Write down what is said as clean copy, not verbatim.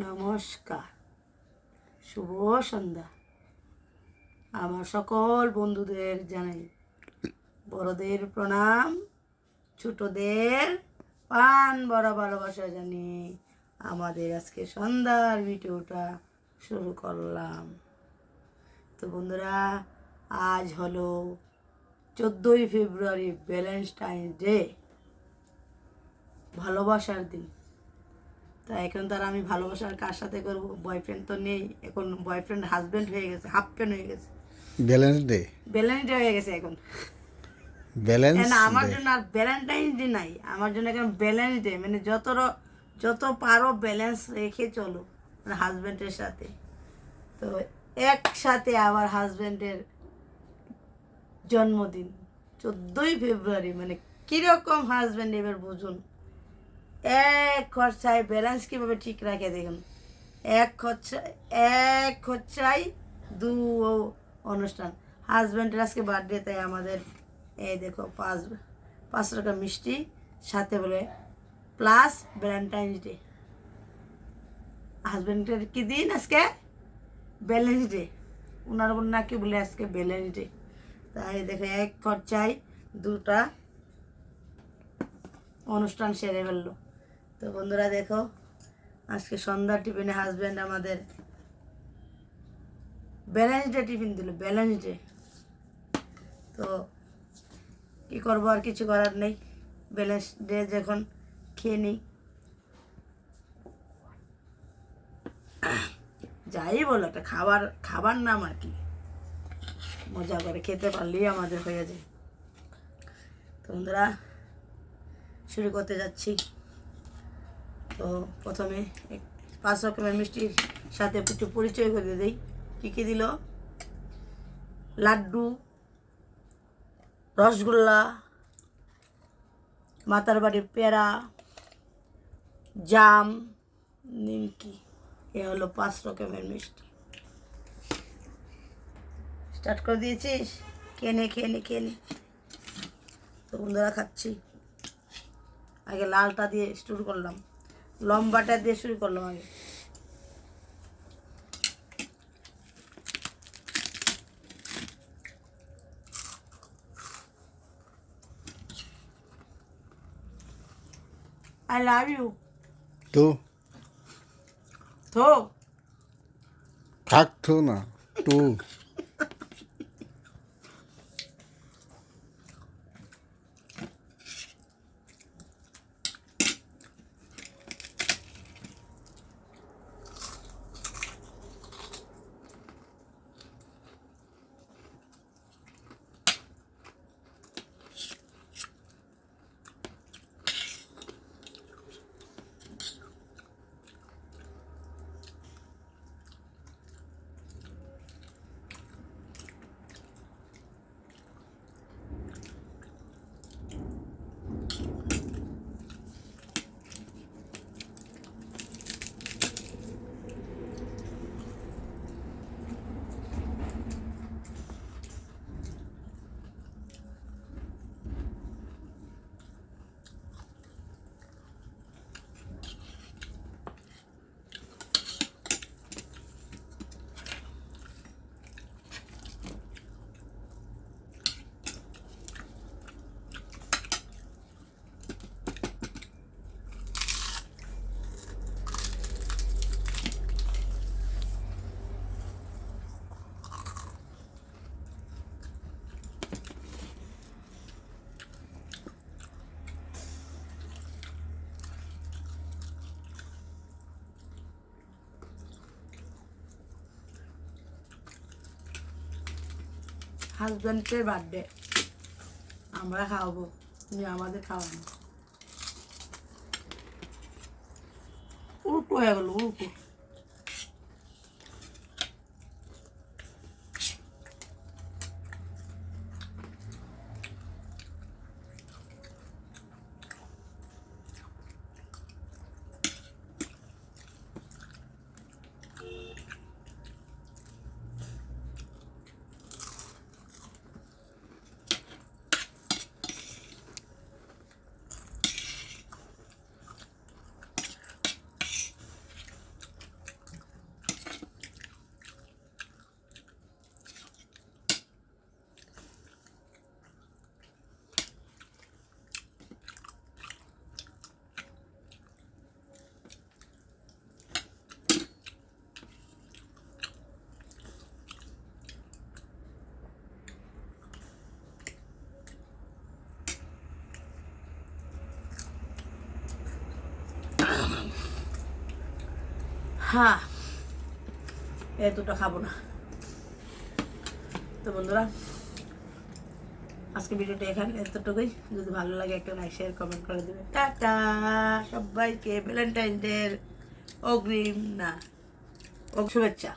নমস্কার, শুভ সন্ধ্যা। আমার সকল বন্ধুদের জানাই বড়দের প্রণাম, ছোটদের পান বড় ভালোবাসা জানিয়ে আমাদের আজকে সন্ধ্যার ভিডিওটা শুরু করলাম। তো বন্ধুরা, আজ হলো 14ই ফেব্রুয়ারি, ভ্যালেন্টাইন ডে, ভালোবাসার দিন। তা এখন তার আমি ভালোবাসার কার সাথে করবো? বয়ফ্রেন্ড তো নেই এখন, বয়ফ্রেন্ড হাজব্যান্ড হয়ে গেছে, হাফ হয়ে গেছে, ব্যালেন্স ডে ভ্যালেন্টাইন ডে হয়ে গেছে এখন। ব্যালেন্স না, আমার ডে জন্য আর ভ্যালেন্টাইন ডে নাই, আমার জন্য এখন ব্যালেন্স ডে। মানে যত পারো ব্যালেন্স রেখে চলো মানে হাজব্যান্ডের সাথে। তো একসাথে আবার হাজব্যান্ডের জন্মদিন 14ই ফেব্রুয়ারি, মানে কীরকম হাজব্যান্ড এবার বুঝুন। এক খরচায় ব্যালেন্স কীভাবে ঠিক রাখে দেখুন। এক খরচায় দু অনুষ্ঠান। হাজব্যান্ডের আজকে বার্থডে, তাই আমাদের এই দেখো 5 টাকা মিষ্টি, সাথে বলে প্লাস ভ্যালেন্টাইন্স ডে। হাজব্যান্ডের কি দিন আজকে? Balance day. ওনার নাকি বলে আজকে ব্যালেন্স ডে। তাই দেখো এক খরচায় 2টা অনুষ্ঠান সেরে ফেললো। তো বন্ধুরা দেখো, আজকে সন্ধ্যার টিফিনে হাজব্যান্ড আমাদের ব্যালেন্স ডে টিফিন দিল, ব্যালেন্স ডে। তো কী করবো, আর কিছু করার নেই, ব্যালেন্স ডে যখন খেয়ে নিই। যাই বলো, একটা খাবার নাম আর কি, মজা করে খেতে পারলেই আমাদের হয়ে যায়। তো বন্ধুরা, শুরু করতে যাচ্ছি। তো প্রথমে 5 রকমের মিষ্টির সাথে একটু পরিচয় করে দিই। কী কী দিল? লাড্ডু, রসগোল্লা, মাতার বাড়ির পেড়া, জাম, নিমকি। এ হলো 5 রকমের মিষ্টি। স্টার্ট করে দিয়েছিস? খেয়ে নে। তো বন্ধুরা খাচ্ছি। আগে লালটা দিয়ে শুরু করলাম, লম্বাটা দিয়ে শুরু করলাম আগে। I love you. তো তো থাকতো না তো। হাজব্যান্ডের বার্থডে, আমরা খাওয়াবো, তুমি আমাদের খাওয়ানো। উল্টো হয়ে গেল, উল্টো। হ্যাঁ, এ দুটো খাবো না। তো বন্ধুরা, আজকে ভিডিওটা এতটুকুই। যদি ভালো লাগে একটা লাইক শেয়ার কমেন্ট করে দেবেন। টাটা সবাইকে ভ্যালেন্টাইন ডে অগ্রিম না শুভেচ্ছা।